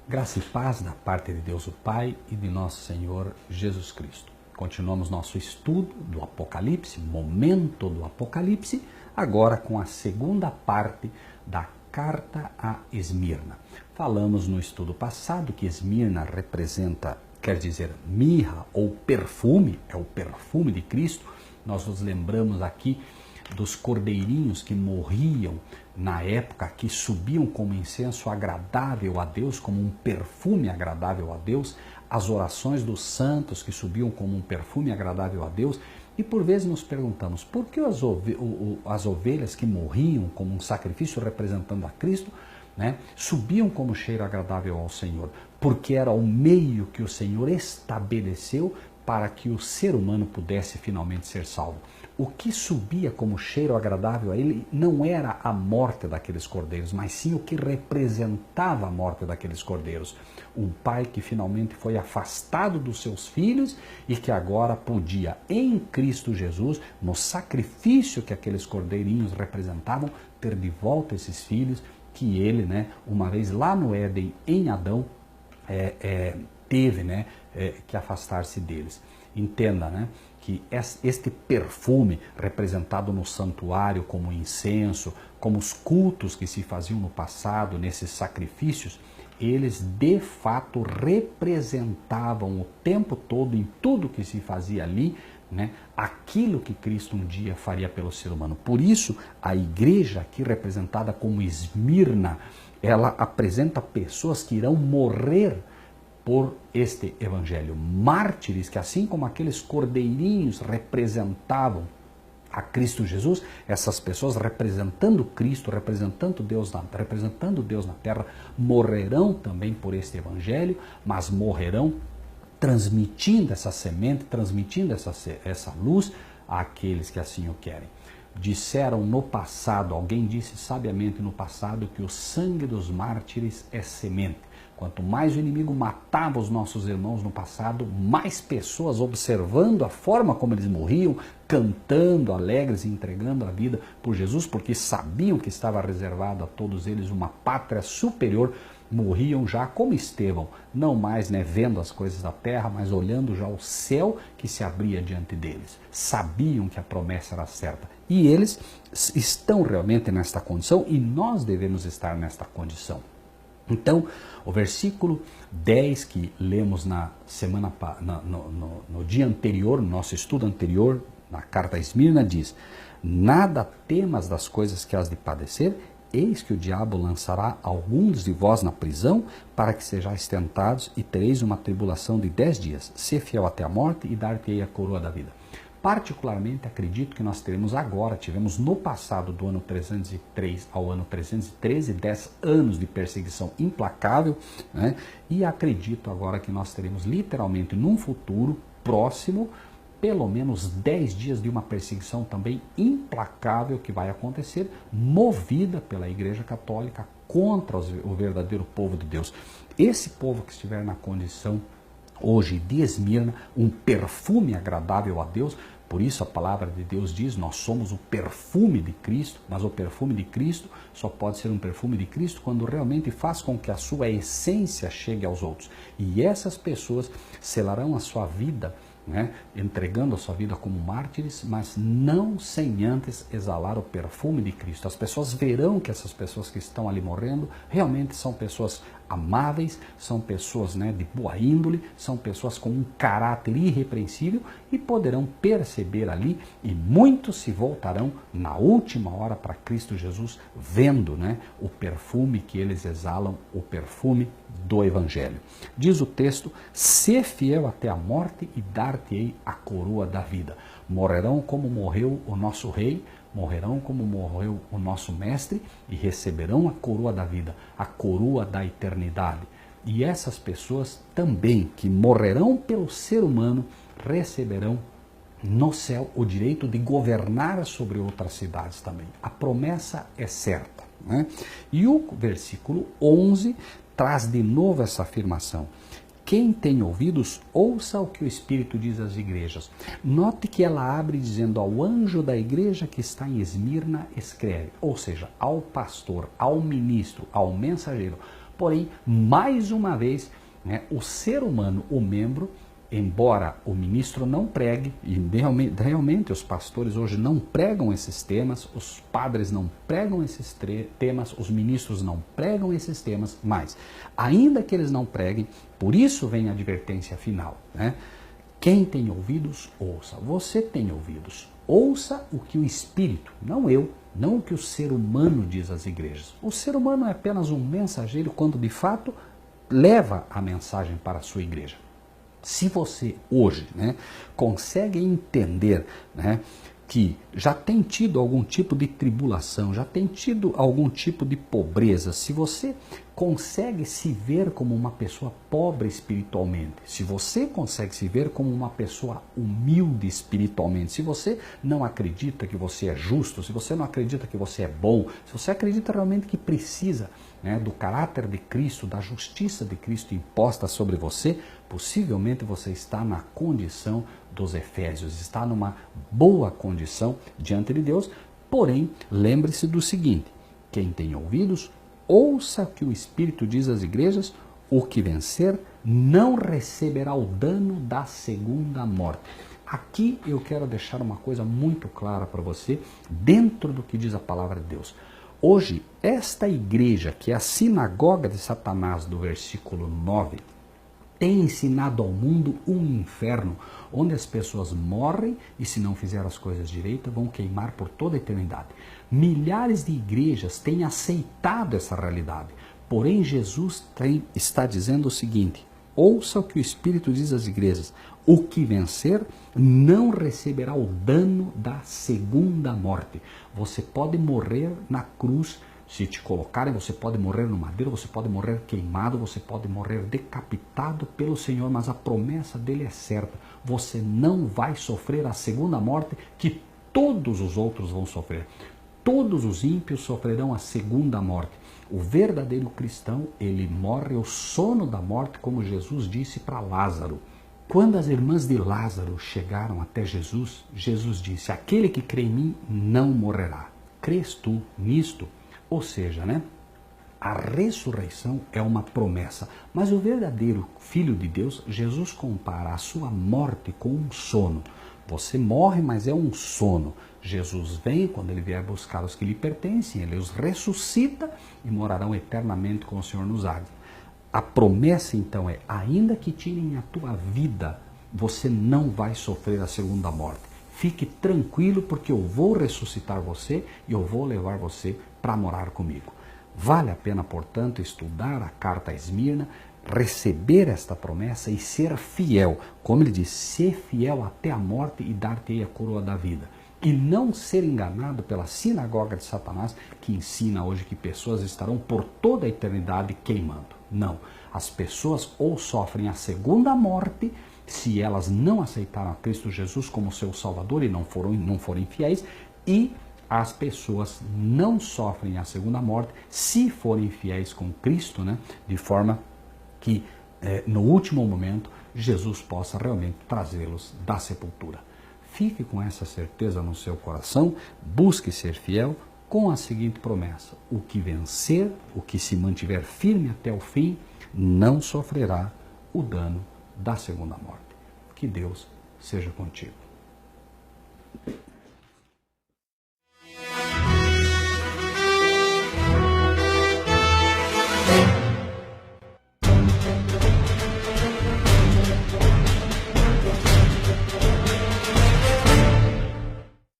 Graça e paz da parte de Deus o Pai e de nosso Senhor Jesus Cristo. Continuamos nosso estudo do Apocalipse, momento do Apocalipse, agora com a segunda parte da carta a Esmirna. Falamos no estudo passado que Esmirna representa, quer dizer, mirra ou perfume, é o perfume de Cristo. Nós nos lembramos aqui dos cordeirinhos que morriam na época, que subiam como incenso agradável a Deus, como um perfume agradável a Deus, as orações dos santos que subiam como um perfume agradável a Deus. E por vezes nos perguntamos, por que as ovelhas que morriam como um sacrifício representando a Cristo, subiam como cheiro agradável ao Senhor? Porque era o meio que o Senhor estabeleceu para que o ser humano pudesse finalmente ser salvo. O que subia como cheiro agradável a ele não era a morte daqueles cordeiros, mas sim o que representava a morte daqueles cordeiros. Um pai que finalmente foi afastado dos seus filhos e que agora podia, em Cristo Jesus, no sacrifício que aqueles cordeirinhos representavam, ter de volta esses filhos que ele, uma vez lá no Éden, em Adão, teve que afastar-se deles. Entenda, que este perfume representado no santuário como incenso, como os cultos que se faziam no passado, nesses sacrifícios, eles de fato representavam o tempo todo, em tudo que se fazia ali, aquilo que Cristo um dia faria pelo ser humano. Por isso, a igreja aqui representada como Esmirna, ela apresenta pessoas que irão morrer por este evangelho. Mártires que, assim como aqueles cordeirinhos representavam a Cristo Jesus, essas pessoas representando Cristo, representando Deus na terra, morrerão também por este evangelho, mas morrerão transmitindo essa semente, transmitindo essa luz àqueles que assim o querem. Disseram no passado, alguém disse sabiamente no passado, que o sangue dos mártires é semente. Quanto mais o inimigo matava os nossos irmãos no passado, mais pessoas observando a forma como eles morriam, cantando, alegres e entregando a vida por Jesus, porque sabiam que estava reservado a todos eles uma pátria superior, morriam já como Estevão, não mais vendo as coisas da terra, mas olhando já o céu que se abria diante deles. Sabiam que a promessa era certa. E eles estão realmente nesta condição e nós devemos estar nesta condição. Então, o versículo 10 que lemos no dia anterior, no nosso estudo anterior, na carta a Esmirna, diz: nada temas das coisas que has de padecer, eis que o diabo lançará alguns de vós na prisão, para que sejais tentados e tereis uma tribulação de 10 dias. Sê fiel até a morte e dar-te-ei a coroa da vida. Particularmente acredito que nós tivemos no passado, do ano 303 ao ano 313, 10 anos de perseguição implacável, e acredito agora que nós teremos literalmente num futuro próximo, pelo menos 10 dias de uma perseguição também implacável que vai acontecer, movida pela Igreja Católica contra o verdadeiro povo de Deus. Esse povo que estiver na condição hoje de Esmirna, um perfume agradável a Deus. Por isso a palavra de Deus diz, nós somos o perfume de Cristo, mas o perfume de Cristo só pode ser um perfume de Cristo quando realmente faz com que a sua essência chegue aos outros. E essas pessoas selarão a sua vida, entregando a sua vida como mártires, mas não sem antes exalar o perfume de Cristo. As pessoas verão que essas pessoas que estão ali morrendo realmente são pessoas amáveis, são pessoas de boa índole, são pessoas com um caráter irrepreensível e poderão perceber ali, e muitos se voltarão na última hora para Cristo Jesus, vendo o perfume que eles exalam, o perfume do Evangelho. Diz o texto: sê fiel até a morte e dar-te-ei a coroa da vida. Morrerão como morreu o nosso rei, morrerão como morreu o nosso mestre e receberão a coroa da vida, a coroa da eternidade. E essas pessoas também que morrerão pelo ser humano receberão no céu o direito de governar sobre outras cidades também. A promessa é certa. E o versículo 11 traz de novo essa afirmação: quem tem ouvidos, ouça o que o Espírito diz às igrejas. Note que ela abre dizendo: ao anjo da igreja que está em Esmirna, escreve. Ou seja, ao pastor, ao ministro, ao mensageiro. Porém, mais uma vez, né, o ser humano, o membro, embora o ministro não pregue, e realmente os pastores hoje não pregam esses temas, os padres não pregam esses temas, os ministros não pregam esses temas, mas, ainda que eles não preguem, por isso vem a advertência final, né? Quem tem ouvidos, ouça. Você tem ouvidos. Ouça o que o Espírito, não eu, não o que o ser humano diz às igrejas. O ser humano é apenas um mensageiro quando de fato leva a mensagem para a sua igreja. Se você hoje, né, consegue entender, né, que já tem tido algum tipo de tribulação, já tem tido algum tipo de pobreza, se você consegue se ver como uma pessoa pobre espiritualmente, se você consegue se ver como uma pessoa humilde espiritualmente, se você não acredita que você é justo, se você não acredita que você é bom, se você acredita realmente que precisa, né, do caráter de Cristo, da justiça de Cristo imposta sobre você, possivelmente você está na condição dos Efésios, está numa boa condição diante de Deus, porém, lembre-se do seguinte, quem tem ouvidos, ouça o que o Espírito diz às igrejas, o que vencer não receberá o dano da segunda morte. Aqui eu quero deixar uma coisa muito clara para você, dentro do que diz a palavra de Deus. Hoje, esta igreja, que é a sinagoga de Satanás, do versículo 9, tem ensinado ao mundo um inferno, onde as pessoas morrem e, se não fizer as coisas direito, vão queimar por toda a eternidade. Milhares de igrejas têm aceitado essa realidade, porém Jesus está dizendo o seguinte, ouça o que o Espírito diz às igrejas, o que vencer não receberá o dano da segunda morte. Você pode morrer na cruz, se te colocarem, você pode morrer no madeiro, você pode morrer queimado, você pode morrer decapitado pelo Senhor, mas a promessa dele é certa. Você não vai sofrer a segunda morte que todos os outros vão sofrer. Todos os ímpios sofrerão a segunda morte. O verdadeiro cristão, ele morre o sono da morte, como Jesus disse para Lázaro. Quando as irmãs de Lázaro chegaram até Jesus, Jesus disse, aquele que crê em mim não morrerá. Crês tu nisto? Ou seja, né? A ressurreição é uma promessa, mas o verdadeiro Filho de Deus, Jesus compara a sua morte com um sono. Você morre, mas é um sono. Jesus vem, quando ele vier buscar os que lhe pertencem, ele os ressuscita e morarão eternamente com o Senhor nos ares. A promessa então é, ainda que tirem a tua vida, você não vai sofrer a segunda morte. Fique tranquilo porque eu vou ressuscitar você e eu vou levar você para morar comigo. Vale a pena, portanto, estudar a carta a Esmirna, receber esta promessa e ser fiel. Como ele diz, ser fiel até a morte e dar-te a coroa da vida. E não ser enganado pela sinagoga de Satanás, que ensina hoje que pessoas estarão por toda a eternidade queimando. Não, as pessoas ou sofrem a segunda morte, se elas não aceitaram a Cristo Jesus como seu Salvador e não forem fiéis, e as pessoas não sofrem a segunda morte se forem fiéis com Cristo, né? De forma que no último momento Jesus possa realmente trazê-los da sepultura. Fique com essa certeza no seu coração, busque ser fiel com a seguinte promessa, o que vencer, o que se mantiver firme até o fim, não sofrerá o dano da segunda morte. Que Deus seja contigo.